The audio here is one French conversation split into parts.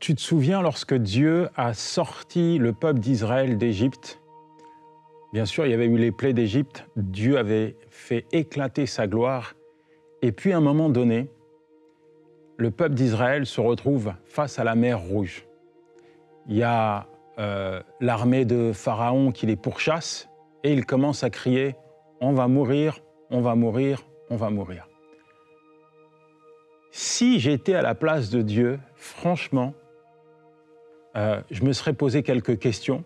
Tu te souviens lorsque Dieu a sorti le peuple d'Israël d'Égypte? Bien sûr, il y avait eu les plaies d'Égypte, Dieu avait fait éclater sa gloire, et puis à un moment donné, le peuple d'Israël se retrouve face à la mer Rouge. Il y a l'armée de Pharaon qui les pourchasse, et ils commencent à crier « On va mourir, on va mourir, on va mourir ». Si j'étais à la place de Dieu, franchement, je me serais posé quelques questions,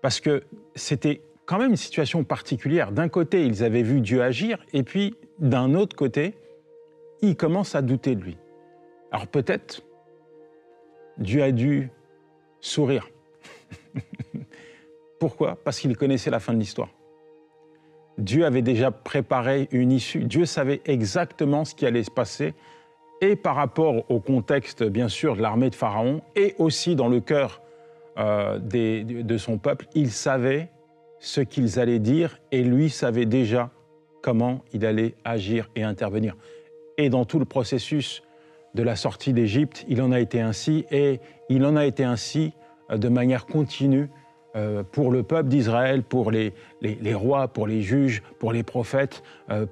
parce que c'était quand même une situation particulière. D'un côté, ils avaient vu Dieu agir, et puis d'un autre côté, ils commencent à douter de lui. Alors peut-être, Dieu a dû sourire. Pourquoi? Parce qu'il connaissait la fin de l'histoire. Dieu avait déjà préparé une issue. Dieu savait exactement ce qui allait se passer, et par rapport au contexte, bien sûr, de l'armée de Pharaon, et aussi dans le cœur de son peuple, il savait ce qu'ils allaient dire, et lui savait déjà comment il allait agir et intervenir. Et dans tout le processus de la sortie d'Égypte, il en a été ainsi, et il en a été ainsi de manière continue pour le peuple d'Israël, pour les rois, pour les juges, pour les prophètes,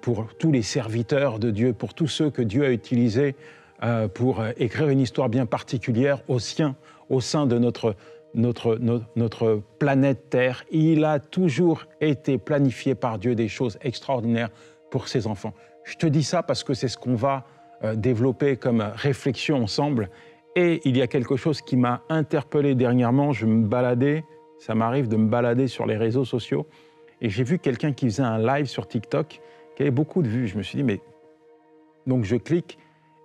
pour tous les serviteurs de Dieu, pour tous ceux que Dieu a utilisés pour écrire une histoire bien particulière au sein de notre planète Terre. Il a toujours été planifié par Dieu des choses extraordinaires pour ses enfants. Je te dis ça parce que c'est ce qu'on va développer comme réflexion ensemble. Et il y a quelque chose qui m'a interpellé dernièrement. Je me baladais, ça m'arrive de me balader sur les réseaux sociaux, et j'ai vu quelqu'un qui faisait un live sur TikTok qui avait beaucoup de vues. Je me suis dit, mais... Donc je clique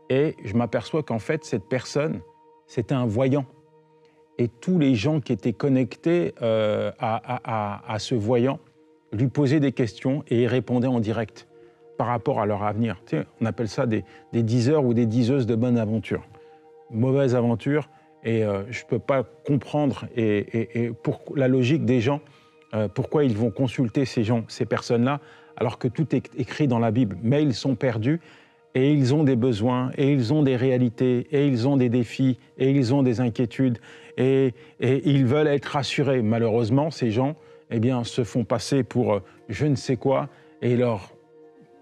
et je m'aperçois qu'en fait, cette personne, c'était un voyant. Et tous les gens qui étaient connectés à ce voyant lui posaient des questions et il répondait en direct par rapport à leur avenir. Tu sais, on appelle ça des diseurs ou des diseuses de bonne aventure. Mauvaise aventure, et je ne peux pas comprendre et pour la logique des gens, pourquoi ils vont consulter ces personnes-là, alors que tout est écrit dans la Bible. Mais ils sont perdus, et ils ont des besoins, et ils ont des réalités, et ils ont des défis, et ils ont des inquiétudes, et ils veulent être rassurés. Malheureusement, ces gens eh bien, se font passer pour je ne sais quoi, et leur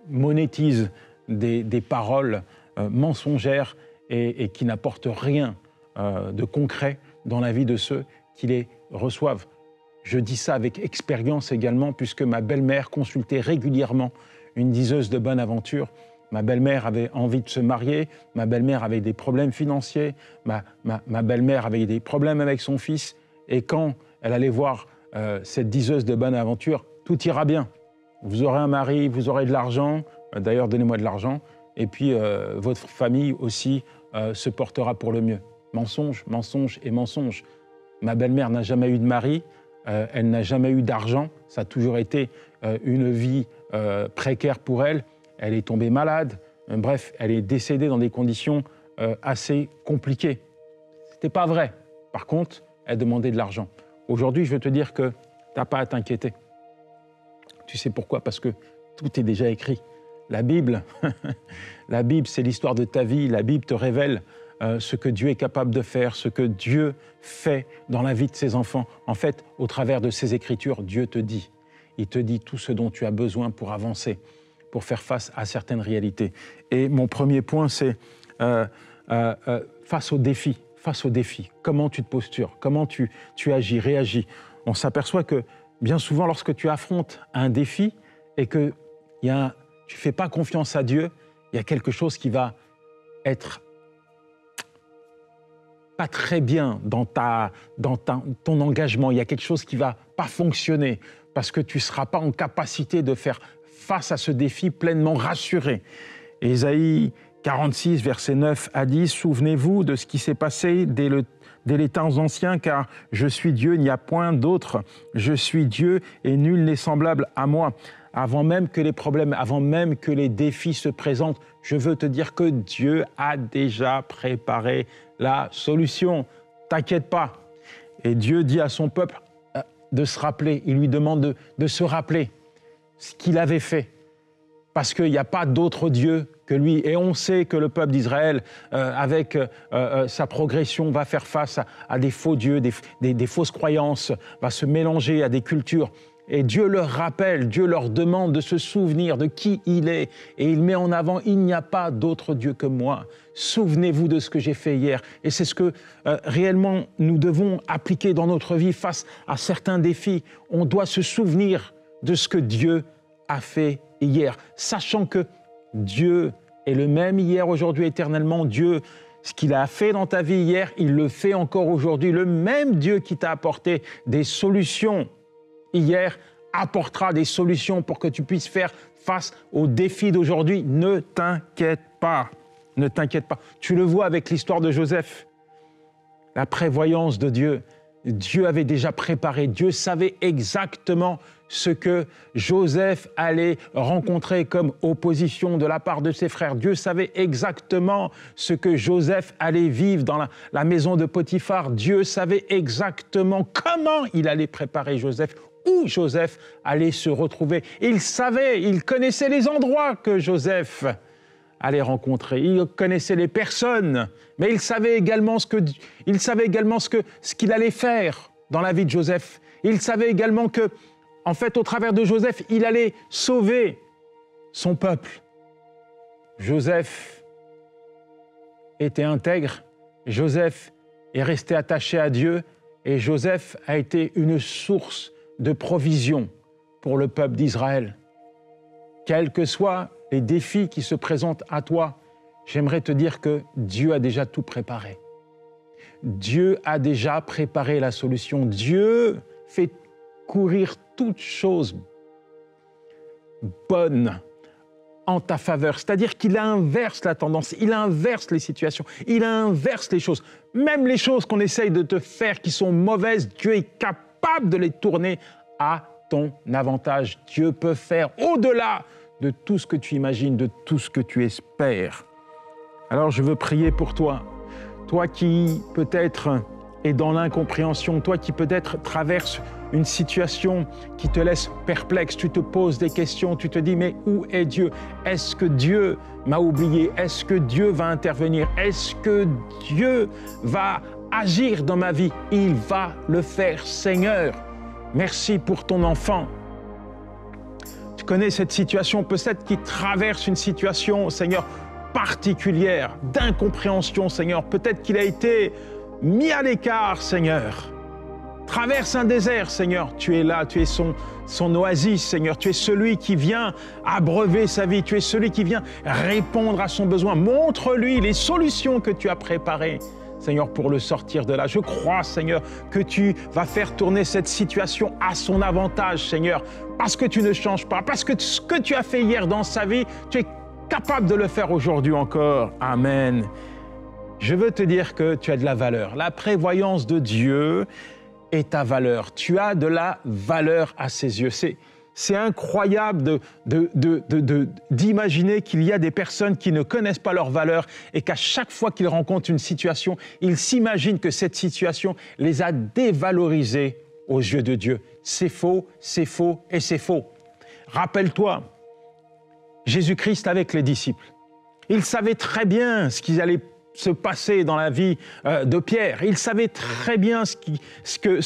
monétisent des paroles mensongères et qui n'apportent rien de concret dans la vie de ceux qui les reçoivent. Je dis ça avec expérience également, puisque ma belle-mère consultait régulièrement une diseuse de bonne aventure. Ma belle-mère avait envie de se marier, ma belle-mère avait des problèmes financiers, ma belle-mère avait des problèmes avec son fils, et quand elle allait voir cette diseuse de bonne aventure, tout ira bien. Vous aurez un mari, vous aurez de l'argent, d'ailleurs donnez-moi de l'argent, et puis votre famille aussi se portera pour le mieux. Mensonge, mensonge et mensonge. Ma belle-mère n'a jamais eu de mari, elle n'a jamais eu d'argent, ça a toujours été une vie précaire pour elle. Elle est tombée malade, bref, elle est décédée dans des conditions assez compliquées. C'était pas vrai. Par contre, elle demandait de l'argent. Aujourd'hui, je veux te dire que tu n'as pas à t'inquiéter. Tu sais pourquoi? Parce que tout est déjà écrit. La Bible, la Bible, c'est l'histoire de ta vie. La Bible te révèle ce que Dieu est capable de faire, ce que Dieu fait dans la vie de ses enfants. En fait, au travers de ses Écritures, Dieu te dit. Il te dit tout ce dont tu as besoin pour avancer, pour faire face à certaines réalités. Et mon premier point, c'est face aux défis. Face aux défis, comment tu te postures, comment tu agis, réagis. On s'aperçoit que bien souvent, lorsque tu affrontes un défi et que tu ne fais pas confiance à Dieu, il y a quelque chose qui va être pas très bien dans ton engagement. Il y a quelque chose qui ne va pas fonctionner parce que tu ne seras pas en capacité de faire face à ce défi pleinement rassuré. Ésaïe 46, versets 9 à 10, « Souvenez-vous de ce qui s'est passé dès les temps anciens, car je suis Dieu, il n'y a point d'autre. Je suis Dieu et nul n'est semblable à moi. Avant même que les problèmes, avant même que les défis se présentent, je veux te dire que Dieu a déjà préparé la solution. T'inquiète pas. » Et Dieu dit à son peuple de se rappeler, il lui demande de se rappeler ce qu'il avait fait. Parce qu'il n'y a pas d'autre Dieu que lui. Et on sait que le peuple d'Israël, avec sa progression, va faire face à des faux dieux, des fausses croyances, va se mélanger à des cultures. Et Dieu leur rappelle, Dieu leur demande de se souvenir de qui il est. Et il met en avant, il n'y a pas d'autre Dieu que moi. Souvenez-vous de ce que j'ai fait hier. Et c'est ce que réellement nous devons appliquer dans notre vie face à certains défis. On doit se souvenir de ce que Dieu a fait hier, sachant que Dieu est le même hier, aujourd'hui, éternellement. Dieu, ce qu'il a fait dans ta vie hier, il le fait encore aujourd'hui. Le même Dieu qui t'a apporté des solutions hier apportera des solutions pour que tu puisses faire face aux défis d'aujourd'hui. Ne t'inquiète pas, ne t'inquiète pas. Tu le vois avec l'histoire de Joseph, la prévoyance de Dieu. Dieu avait déjà préparé, Dieu savait exactement ce que Joseph allait rencontrer comme opposition de la part de ses frères. Dieu savait exactement ce que Joseph allait vivre dans la maison de Potiphar. Dieu savait exactement comment il allait préparer Joseph, où Joseph allait se retrouver. Il savait, il connaissait les endroits que Joseph allait rencontrer. Il connaissait les personnes, mais il savait également ce qu'il allait faire dans la vie de Joseph. Il savait également que, en fait, au travers de Joseph, il allait sauver son peuple. Joseph était intègre, Joseph est resté attaché à Dieu et Joseph a été une source de provision pour le peuple d'Israël. Quels que soient les défis qui se présentent à toi, j'aimerais te dire que Dieu a déjà tout préparé. Dieu a déjà préparé la solution. Dieu fait courir toutes choses bonnes en ta faveur. C'est-à-dire qu'il inverse la tendance, il inverse les situations, il inverse les choses. Même les choses qu'on essaye de te faire qui sont mauvaises, Dieu est capable de les tourner à ton avantage. Dieu peut faire au-delà de tout ce que tu imagines, de tout ce que tu espères. Alors je veux prier pour toi, toi qui peut-être es dans l'incompréhension, toi qui peut-être traverses une situation qui te laisse perplexe, tu te poses des questions, tu te dis mais où est Dieu? Est-ce que Dieu m'a oublié? Est-ce que Dieu va intervenir? Est-ce que Dieu va agir dans ma vie? Il va le faire, Seigneur. Merci pour ton enfant. Tu connais cette situation, peut-être qui traverse une situation, Seigneur, particulière, d'incompréhension, Seigneur. Peut-être qu'il a été mis à l'écart, Seigneur. Traverse un désert, Seigneur. Tu es là, tu es son oasis, Seigneur. Tu es celui qui vient abreuver sa vie. Tu es celui qui vient répondre à son besoin. Montre-lui les solutions que tu as préparées, Seigneur, pour le sortir de là. Je crois, Seigneur, que tu vas faire tourner cette situation à son avantage, Seigneur, parce que tu ne changes pas, parce que ce que tu as fait hier dans sa vie, tu es capable de le faire aujourd'hui encore. Amen. Je veux te dire que tu as de la valeur. La prévoyance de Dieu est ta valeur. Tu as de la valeur à ses yeux. C'est incroyable d'imaginer qu'il y a des personnes qui ne connaissent pas leur valeur et qu'à chaque fois qu'ils rencontrent une situation, ils s'imaginent que cette situation les a dévalorisés aux yeux de Dieu. C'est faux et c'est faux. Rappelle-toi, Jésus-Christ avec les disciples. Il savait très bien ce qu'ils allaient se passer dans la vie de Pierre. Il savait très bien ce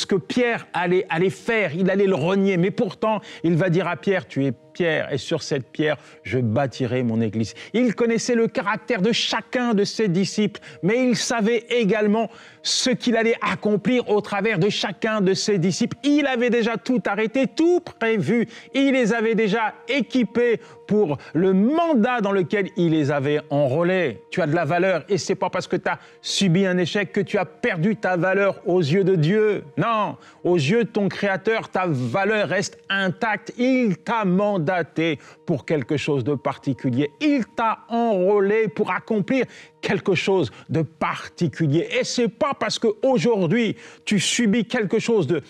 que Pierre allait faire. Il allait le renier. Mais pourtant, il va dire à Pierre, tu es Pierre, et sur cette pierre, je bâtirai mon église. Il connaissait le caractère de chacun de ses disciples, mais il savait également ce qu'il allait accomplir au travers de chacun de ses disciples. Il avait déjà tout arrêté, tout prévu. Il les avait déjà équipés pour le mandat dans lequel il les avait enrôlés. Tu as de la valeur, et c'est pas parce que tu as subi un échec que tu as perdu ta valeur aux yeux de Dieu. Non, aux yeux de ton Créateur, ta valeur reste intacte. Il t'a mandaté pour quelque chose de particulier. Il t'a enrôlé pour accomplir quelque chose de particulier. Et c'est pas parce qu'aujourd'hui, tu subis quelque chose de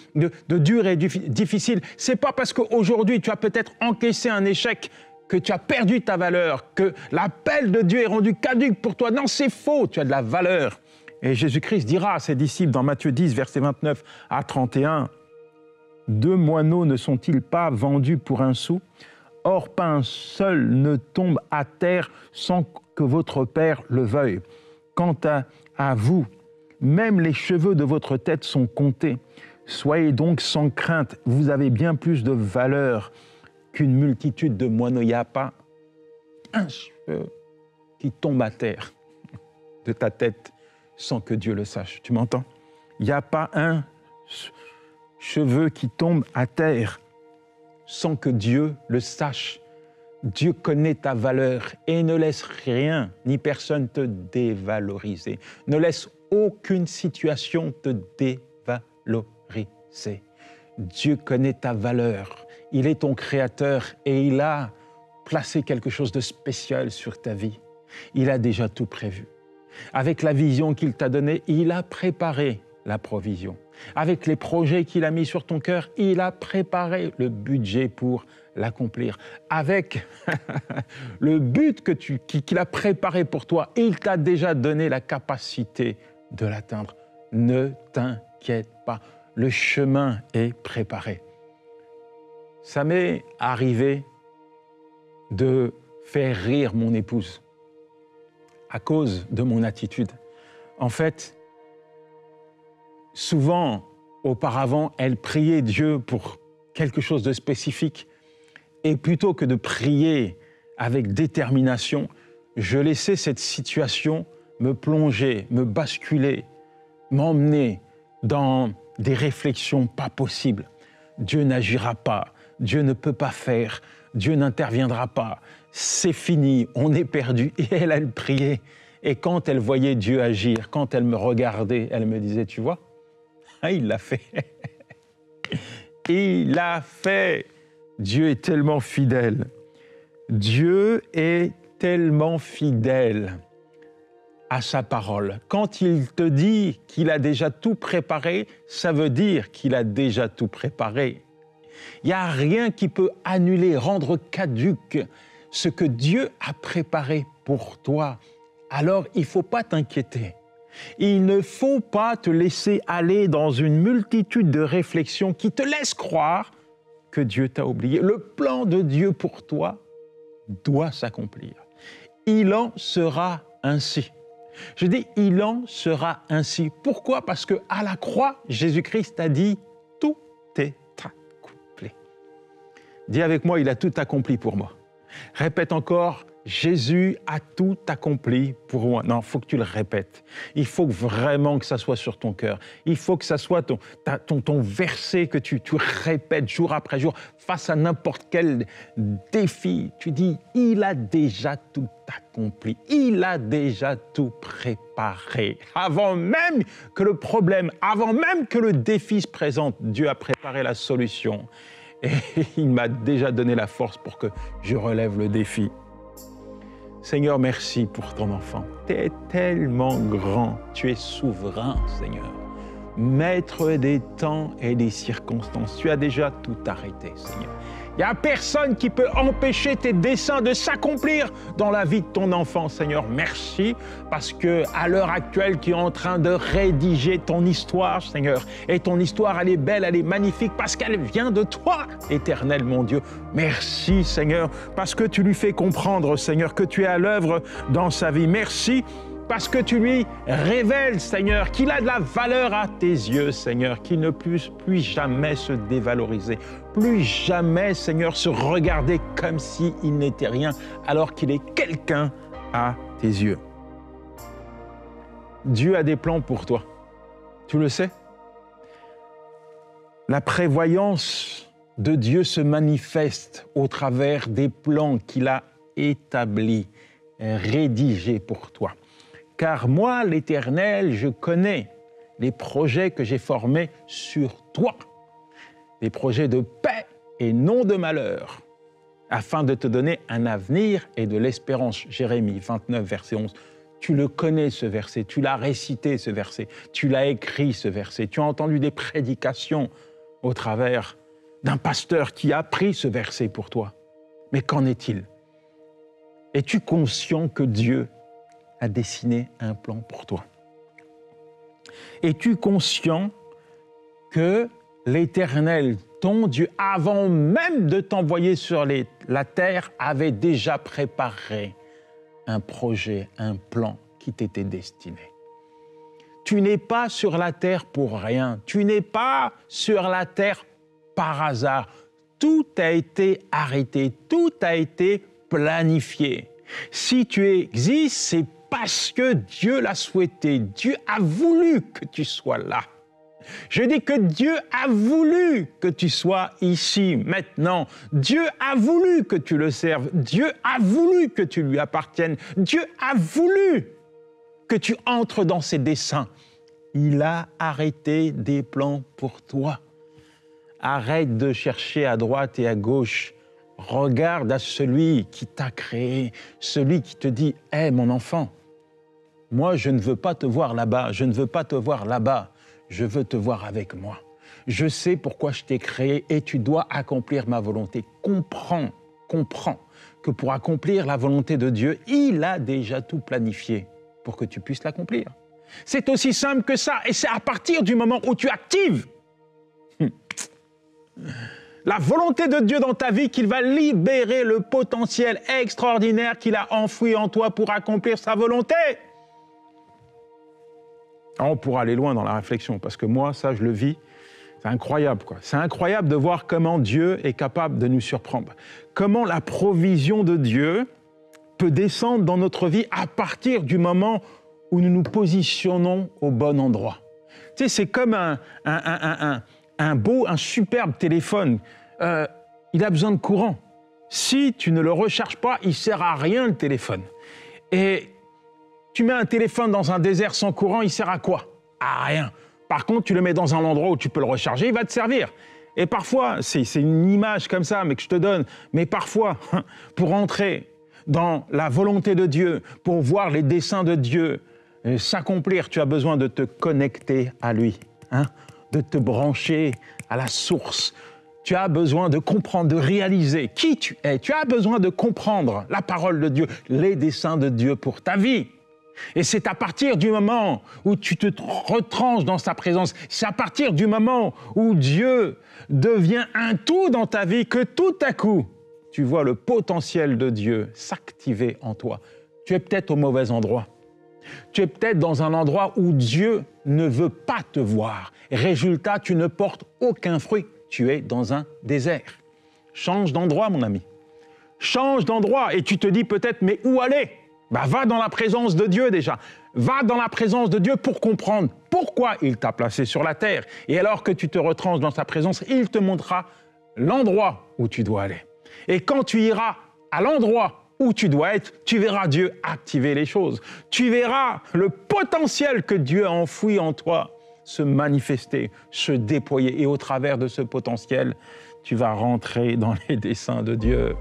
dur et difficile, c'est pas parce qu'aujourd'hui, tu as peut-être encaissé un échec que tu as perdu ta valeur, que l'appel de Dieu est rendu caduc pour toi. Non, c'est faux, tu as de la valeur. Et Jésus-Christ dira à ses disciples dans Matthieu 10, versets 29 à 31, « 2 moineaux ne sont-ils pas vendus pour 1 sou ? Or, pas un seul ne tombe à terre sans que votre Père le veuille. Quant à vous, même les cheveux de votre tête sont comptés. Soyez donc sans crainte, vous avez bien plus de valeur qu'une multitude de moineaux. Il n'y a pas un cheveu qui tombe à terre de ta tête sans que Dieu le sache. Tu m'entends? Il n'y a pas un cheveu qui tombe à terre sans que Dieu le sache. Dieu connaît ta valeur et ne laisse rien ni personne te dévaloriser. Ne laisse aucune situation te dévaloriser. Dieu connaît ta valeur. Il est ton créateur et il a placé quelque chose de spécial sur ta vie. Il a déjà tout prévu. Avec la vision qu'il t'a donnée, il a préparé la provision. Avec les projets qu'il a mis sur ton cœur, il a préparé le budget pour l'accomplir. Avec le but qu'il a préparé pour toi, il t'a déjà donné la capacité de l'atteindre. Ne t'inquiète pas, le chemin est préparé. Ça m'est arrivé de faire rire mon épouse à cause de mon attitude. En fait, souvent, auparavant, elle priait Dieu pour quelque chose de spécifique. Et plutôt que de prier avec détermination, je laissais cette situation me plonger, me basculer, m'emmener dans des réflexions pas possibles. Dieu n'agira pas, Dieu ne peut pas faire, Dieu n'interviendra pas, c'est fini, on est perdu. Et elle priait. Et quand elle voyait Dieu agir, quand elle me regardait, elle me disait, tu vois, ah, il l'a fait. Il l'a fait. Dieu est tellement fidèle. Dieu est tellement fidèle à sa parole. Quand il te dit qu'il a déjà tout préparé, ça veut dire qu'il a déjà tout préparé. Il n'y a rien qui peut annuler, rendre caduque ce que Dieu a préparé pour toi. Alors, il ne faut pas t'inquiéter. Il ne faut pas te laisser aller dans une multitude de réflexions qui te laissent croire que Dieu t'a oublié. Le plan de Dieu pour toi doit s'accomplir. Il en sera ainsi. Je dis, il en sera ainsi. Pourquoi? Parce qu'à la croix, Jésus-Christ a dit, tout est accompli. Dis avec moi, il a tout accompli pour moi. Répète encore, Jésus a tout accompli pour moi. Non, il faut que tu le répètes. Il faut vraiment que ça soit sur ton cœur. Il faut que ça soit ton verset que tu répètes jour après jour face à n'importe quel défi. Tu dis, il a déjà tout accompli. Il a déjà tout préparé. Avant même que le problème, avant même que le défi se présente, Dieu a préparé la solution. Et il m'a déjà donné la force pour que je relève le défi. Seigneur, merci pour ton enfant. Tu es tellement grand, tu es souverain, Seigneur. Maître des temps et des circonstances, tu as déjà tout arrêté, Seigneur. Il n'y a personne qui peut empêcher tes desseins de s'accomplir dans la vie de ton enfant, Seigneur. Merci, parce qu'à l'heure actuelle, tu es en train de rédiger ton histoire, Seigneur. Et ton histoire, elle est belle, elle est magnifique, parce qu'elle vient de toi, Éternel, mon Dieu. Merci, Seigneur, parce que tu lui fais comprendre, Seigneur, que tu es à l'œuvre dans sa vie. Merci, parce que tu lui révèles, Seigneur, qu'il a de la valeur à tes yeux, Seigneur, qu'il ne puisse plus jamais se dévaloriser, plus jamais, Seigneur, se regarder comme s'il n'était rien, alors qu'il est quelqu'un à tes yeux. Dieu a des plans pour toi. Tu le sais? La prévoyance de Dieu se manifeste au travers des plans qu'il a établis, rédigés pour toi. Car moi, l'Éternel, je connais les projets que j'ai formés sur toi, des projets de paix et non de malheur, afin de te donner un avenir et de l'espérance. Jérémie 29, verset 11. Tu le connais, ce verset, tu l'as récité, ce verset, tu l'as écrit, ce verset, tu as entendu des prédications au travers d'un pasteur qui a pris ce verset pour toi. Mais qu'en est-il? Es-tu conscient que Dieu a dessiné un plan pour toi? Es-tu conscient que l'Éternel, ton Dieu, avant même de t'envoyer sur la terre, avait déjà préparé un projet, un plan qui t'était destiné. Tu n'es pas sur la terre pour rien. Tu n'es pas sur la terre par hasard. Tout a été arrêté, tout a été planifié. Si tu existes, c'est parce que Dieu l'a souhaité. Dieu a voulu que tu sois là. Je dis que Dieu a voulu que tu sois ici, maintenant. Dieu a voulu que tu le serves. Dieu a voulu que tu lui appartiennes. Dieu a voulu que tu entres dans ses desseins. Il a arrêté des plans pour toi. Arrête de chercher à droite et à gauche. Regarde à celui qui t'a créé, celui qui te dit « Hé, mon enfant, moi, je ne veux pas te voir là-bas, je ne veux pas te voir là-bas. Je veux te voir avec moi. Je sais pourquoi je t'ai créé et tu dois accomplir ma volonté. » Comprends que pour accomplir la volonté de Dieu, il a déjà tout planifié pour que tu puisses l'accomplir. C'est aussi simple que ça et c'est à partir du moment où tu actives la volonté de Dieu dans ta vie qu'il va libérer le potentiel extraordinaire qu'il a enfoui en toi pour accomplir sa volonté. On pourra aller loin dans la réflexion, parce que moi, ça, je le vis. C'est incroyable, quoi. C'est incroyable de voir comment Dieu est capable de nous surprendre. Comment la provision de Dieu peut descendre dans notre vie à partir du moment où nous nous positionnons au bon endroit. Tu sais, c'est comme un superbe téléphone. Il a besoin de courant. Si tu ne le recharges pas, il ne sert à rien, le téléphone. Et tu mets un téléphone dans un désert sans courant, il sert à quoi? À rien. Par contre, tu le mets dans un endroit où tu peux le recharger, il va te servir. Et parfois, c'est une image comme ça, mais que je te donne, mais parfois, pour entrer dans la volonté de Dieu, pour voir les desseins de Dieu s'accomplir, tu as besoin de te connecter à lui, de te brancher à la source. Tu as besoin de comprendre, de réaliser qui tu es. Tu as besoin de comprendre la parole de Dieu, les desseins de Dieu pour ta vie. Et c'est à partir du moment où tu te retranches dans sa présence, c'est à partir du moment où Dieu devient un tout dans ta vie que tout à coup, tu vois le potentiel de Dieu s'activer en toi. Tu es peut-être au mauvais endroit. Tu es peut-être dans un endroit où Dieu ne veut pas te voir. Résultat, tu ne portes aucun fruit. Tu es dans un désert. Change d'endroit, mon ami. Change d'endroit et tu te dis peut-être, mais où aller? Va dans la présence de Dieu déjà. Va dans la présence de Dieu pour comprendre pourquoi il t'a placé sur la terre. Et alors que tu te retranches dans sa présence, il te montrera l'endroit où tu dois aller. Et quand tu iras à l'endroit où tu dois être, tu verras Dieu activer les choses. Tu verras le potentiel que Dieu a enfoui en toi se manifester, se déployer. Et au travers de ce potentiel, tu vas rentrer dans les desseins de Dieu.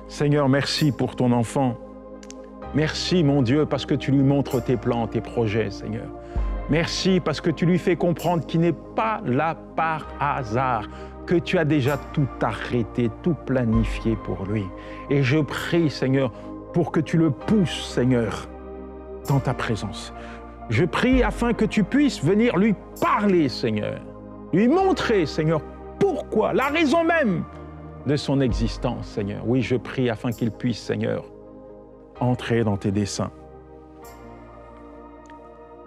Seigneur, merci pour ton enfant. Merci, mon Dieu, parce que tu lui montres tes plans, tes projets, Seigneur. Merci parce que tu lui fais comprendre qu'il n'est pas là par hasard, que tu as déjà tout arrêté, tout planifié pour lui. Et je prie, Seigneur, pour que tu le pousses, Seigneur, dans ta présence. Je prie afin que tu puisses venir lui parler, Seigneur, lui montrer, Seigneur, pourquoi, la raison même de son existence, Seigneur. Oui, je prie afin qu'il puisse, Seigneur, entrer dans tes desseins.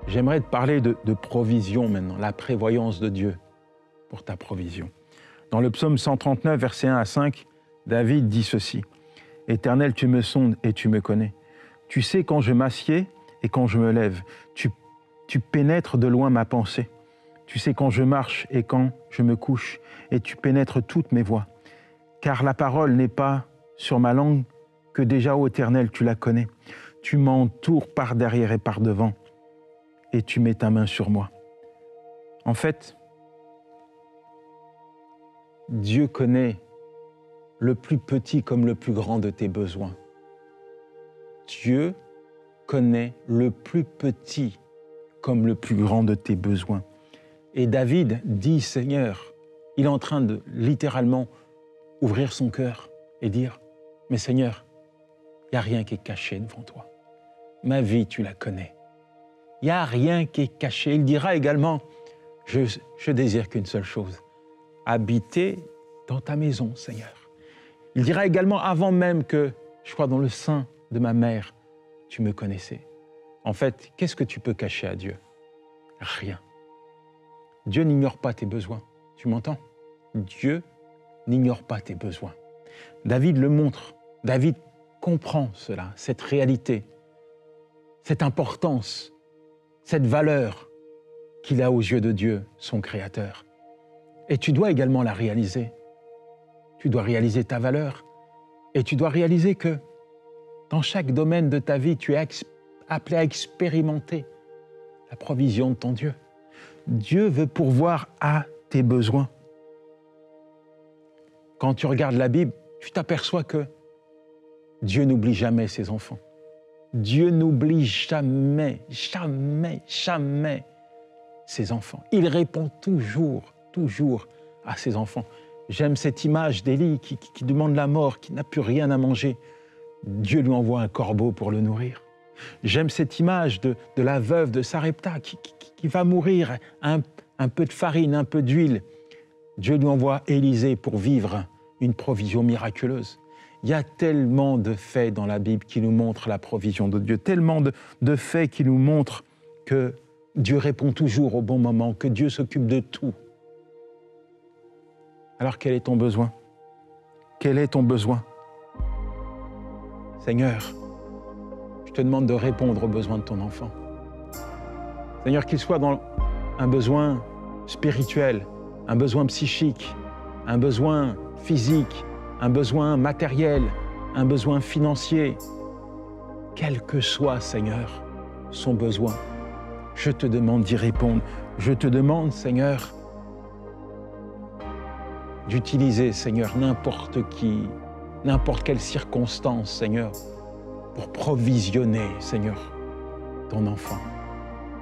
J'aimerais te parler de provision maintenant, la prévoyance de Dieu pour ta provision. Dans le psaume 139, versets 1 à 5, David dit ceci. « Éternel, tu me sondes et tu me connais. Tu sais quand je m'assieds et quand je me lève. Tu pénètres de loin ma pensée. Tu sais quand je marche et quand je me couche, et tu pénètres toutes mes voies. Car la parole n'est pas sur ma langue, que déjà, ô Éternel, tu la connais. Tu m'entoures par derrière et par devant, et tu mets ta main sur moi. » En fait, Dieu connaît le plus petit comme le plus grand de tes besoins. Dieu connaît le plus petit comme le plus grand de tes besoins. Et David dit, Seigneur, il est en train de littéralement ouvrir son cœur et dire, mais Seigneur, il n'y a rien qui est caché devant toi. Ma vie, tu la connais. Il n'y a rien qui est caché. Il dira également, je désire qu'une seule chose, habiter dans ta maison, Seigneur. Il dira également, avant même que je sois dans le sein de ma mère, tu me connaissais. En fait, qu'est-ce que tu peux cacher à Dieu? Rien. Dieu n'ignore pas tes besoins. Tu m'entends? Dieu n'ignore pas tes besoins. David le montre. David comprend cela, cette réalité, cette importance, cette valeur qu'il a aux yeux de Dieu, son Créateur. Et tu dois également la réaliser. Tu dois réaliser ta valeur et tu dois réaliser que dans chaque domaine de ta vie, tu es appelé à expérimenter la provision de ton Dieu. Dieu veut pourvoir à tes besoins. Quand tu regardes la Bible, tu t'aperçois que Dieu n'oublie jamais ses enfants. Dieu n'oublie jamais, jamais, jamais ses enfants. Il répond toujours, toujours à ses enfants. J'aime cette image d'Élie qui demande la mort, qui n'a plus rien à manger. Dieu lui envoie un corbeau pour le nourrir. J'aime cette image de la veuve de Sarepta qui va mourir, un peu de farine, un peu d'huile. Dieu lui envoie Élisée pour vivre une provision miraculeuse. Il y a tellement de faits dans la Bible qui nous montrent la provision de Dieu, tellement de faits qui nous montrent que Dieu répond toujours au bon moment, que Dieu s'occupe de tout. Alors quel est ton besoin? Quel est ton besoin? Seigneur, je te demande de répondre aux besoins de ton enfant. Seigneur, qu'il soit dans un besoin spirituel, un besoin psychique, un besoin physique, un besoin matériel, un besoin financier. Quel que soit, Seigneur, son besoin, je te demande d'y répondre. Je te demande, Seigneur, d'utiliser, Seigneur, n'importe qui, n'importe quelle circonstance, Seigneur, pour provisionner, Seigneur, ton enfant.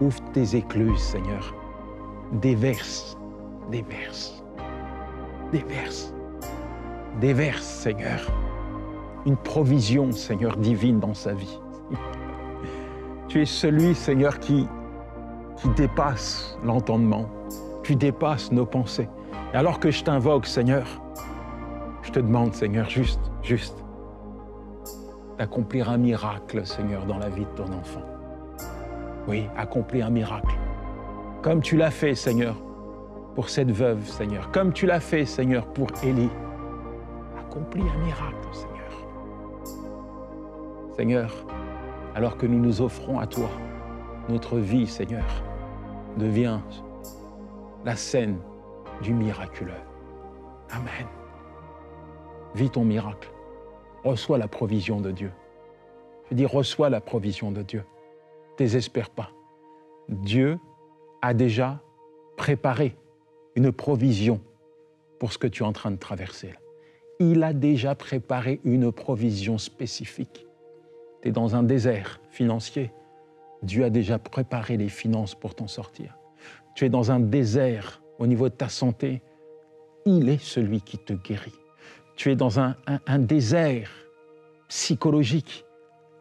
Ouvre tes écluses, Seigneur. Déverse, déverse, déverse, déverse, Seigneur, une provision, Seigneur, divine dans sa vie. Tu es celui, Seigneur, qui dépasse l'entendement. Tu dépasses nos pensées. Et alors que je t'invoque, Seigneur, je te demande, Seigneur, juste d'accomplir un miracle, Seigneur, dans la vie de ton enfant. Oui, accomplir un miracle. Comme tu l'as fait, Seigneur, pour cette veuve, Seigneur. Comme tu l'as fait, Seigneur, pour Élie. Accomplis un miracle, Seigneur. Seigneur, alors que nous nous offrons à toi, notre vie, Seigneur, devient la scène du miraculeux. Amen. Vis ton miracle. Reçois la provision de Dieu. Je dis, reçois la provision de Dieu. Désespère pas. Dieu a déjà préparé une provision pour ce que tu es en train de traverser. Il a déjà préparé une provision spécifique. Tu es dans un désert financier. Dieu a déjà préparé les finances pour t'en sortir. Tu es dans un désert au niveau de ta santé. Il est celui qui te guérit. Tu es dans un désert psychologique.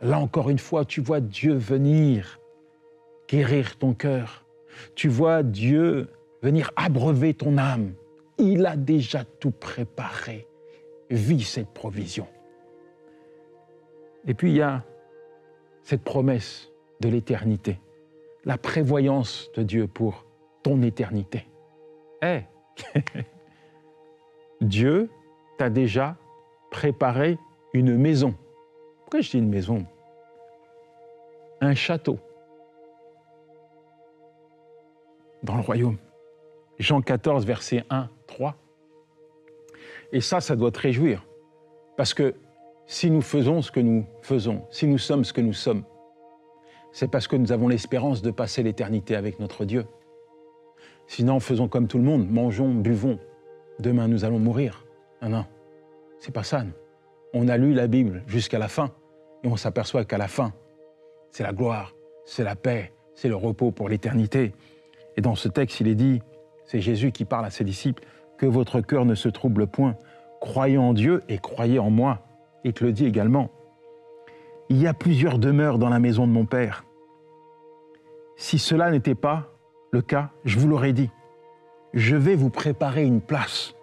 Là encore une fois, tu vois Dieu venir guérir ton cœur. Tu vois Dieu venir abreuver ton âme. Il a déjà tout préparé. Vis cette provision. Et puis il y a cette promesse de l'éternité, la prévoyance de Dieu pour ton éternité. Dieu t'a déjà préparé une maison. Pourquoi je dis une maison? Un château dans le royaume. Jean 14, versets 1, 3. Et ça doit te réjouir. Parce que si nous faisons ce que nous faisons, si nous sommes ce que nous sommes, c'est parce que nous avons l'espérance de passer l'éternité avec notre Dieu. Sinon, faisons comme tout le monde, mangeons, buvons. Demain, nous allons mourir. Non, c'est pas ça. On a lu la Bible jusqu'à la fin et on s'aperçoit qu'à la fin, c'est la gloire, c'est la paix, c'est le repos pour l'éternité. Et dans ce texte, il est dit, c'est Jésus qui parle à ses disciples, que votre cœur ne se trouble point. Croyez en Dieu et croyez en moi. Il te le dit également. Il y a plusieurs demeures dans la maison de mon Père. Si cela n'était pas le cas, je vous l'aurais dit. Je vais vous préparer une place.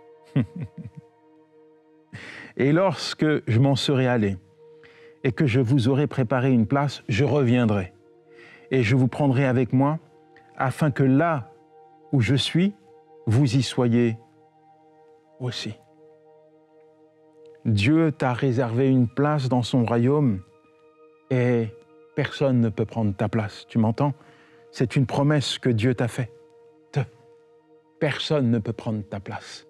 Et lorsque je m'en serai allé et que je vous aurai préparé une place, je reviendrai et je vous prendrai avec moi afin que là où je suis, vous y soyez aussi. Dieu t'a réservé une place dans son royaume et personne ne peut prendre ta place. Tu m'entends? C'est une promesse que Dieu t'a faite. Personne ne peut prendre ta place.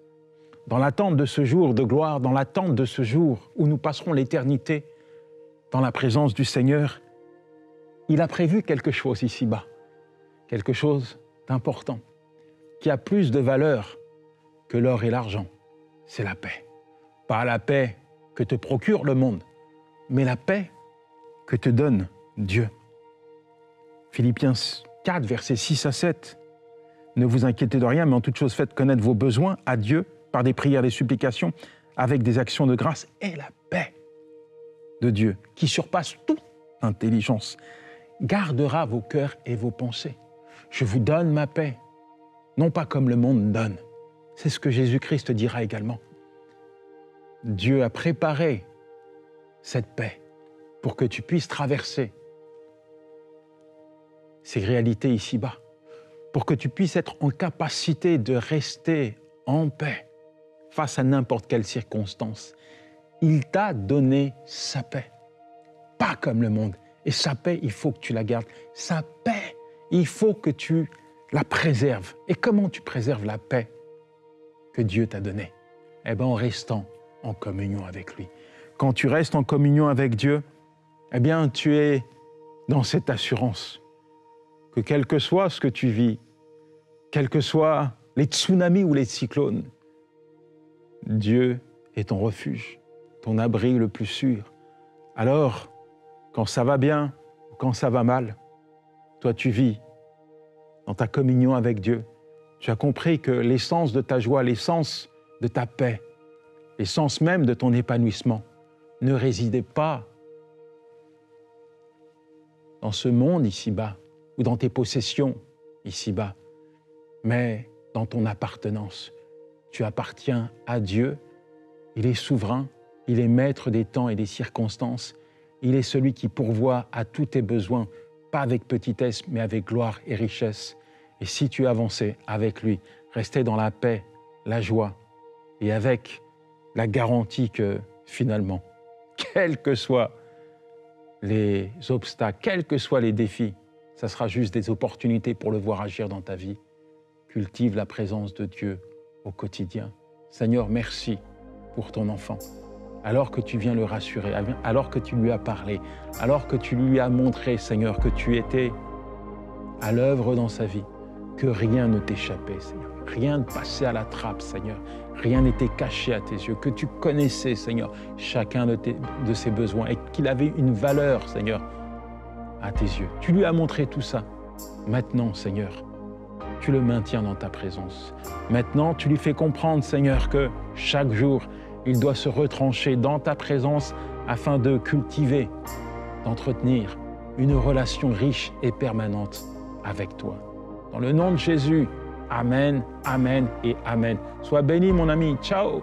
Dans l'attente de ce jour de gloire, dans l'attente de ce jour où nous passerons l'éternité dans la présence du Seigneur, il a prévu quelque chose ici-bas, quelque chose d'important, qui a plus de valeur que l'or et l'argent. C'est la paix. Pas la paix que te procure le monde, mais la paix que te donne Dieu. Philippiens 4, versets 6 à 7. Ne vous inquiétez de rien, mais en toute chose faites connaître vos besoins à Dieu par des prières, des supplications, avec des actions de grâce, et la paix de Dieu, qui surpasse toute intelligence, gardera vos cœurs et vos pensées. Je vous donne ma paix, non pas comme le monde donne. C'est ce que Jésus-Christ dira également. Dieu a préparé cette paix pour que tu puisses traverser ces réalités ici-bas, pour que tu puisses être en capacité de rester en paix face à n'importe quelle circonstance. Il t'a donné sa paix, pas comme le monde. Et sa paix, il faut que tu la gardes. Sa paix, il faut que tu la préserves. Et comment tu préserves la paix que Dieu t'a donnée? Eh bien, en restant en communion avec lui. Quand tu restes en communion avec Dieu, eh bien, tu es dans cette assurance que quel que soit ce que tu vis, quels que soient les tsunamis ou les cyclones, Dieu est ton refuge, ton abri le plus sûr. Alors, quand ça va bien, quand ça va mal, toi tu vis dans ta communion avec Dieu. Tu as compris que l'essence de ta joie, l'essence de ta paix, l'essence même de ton épanouissement ne résidait pas dans ce monde ici-bas ou dans tes possessions ici-bas, mais dans ton appartenance. Tu appartiens à Dieu, il est souverain, il est maître des temps et des circonstances, il est celui qui pourvoit à tous tes besoins, pas avec petitesse, mais avec gloire et richesse. Et si tu avançais avec lui, restais dans la paix, la joie, et avec la garantie que finalement, quels que soient les obstacles, quels que soient les défis, ça sera juste des opportunités pour le voir agir dans ta vie. Cultive la présence de Dieu au quotidien. Seigneur, merci pour ton enfant. Alors que tu viens le rassurer, alors que tu lui as parlé, alors que tu lui as montré, Seigneur, que tu étais à l'œuvre dans sa vie, que rien ne t'échappait, Seigneur. Rien ne passait à la trappe, Seigneur. Rien n'était caché à tes yeux, que tu connaissais, Seigneur, chacun de ses besoins et qu'il avait une valeur, Seigneur, à tes yeux. Tu lui as montré tout ça. Maintenant, Seigneur, tu le maintiens dans ta présence. Maintenant, tu lui fais comprendre, Seigneur, que chaque jour, il doit se retrancher dans ta présence afin de cultiver, d'entretenir une relation riche et permanente avec toi. Dans le nom de Jésus, Amen, Amen et Amen. Sois béni, mon ami. Ciao!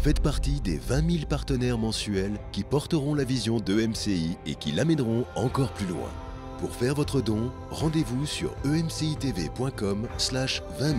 Faites partie des 20 000 partenaires mensuels qui porteront la vision d'EMCI et qui l'amèneront encore plus loin. Pour faire votre don, rendez-vous sur emcitv.com/20 000.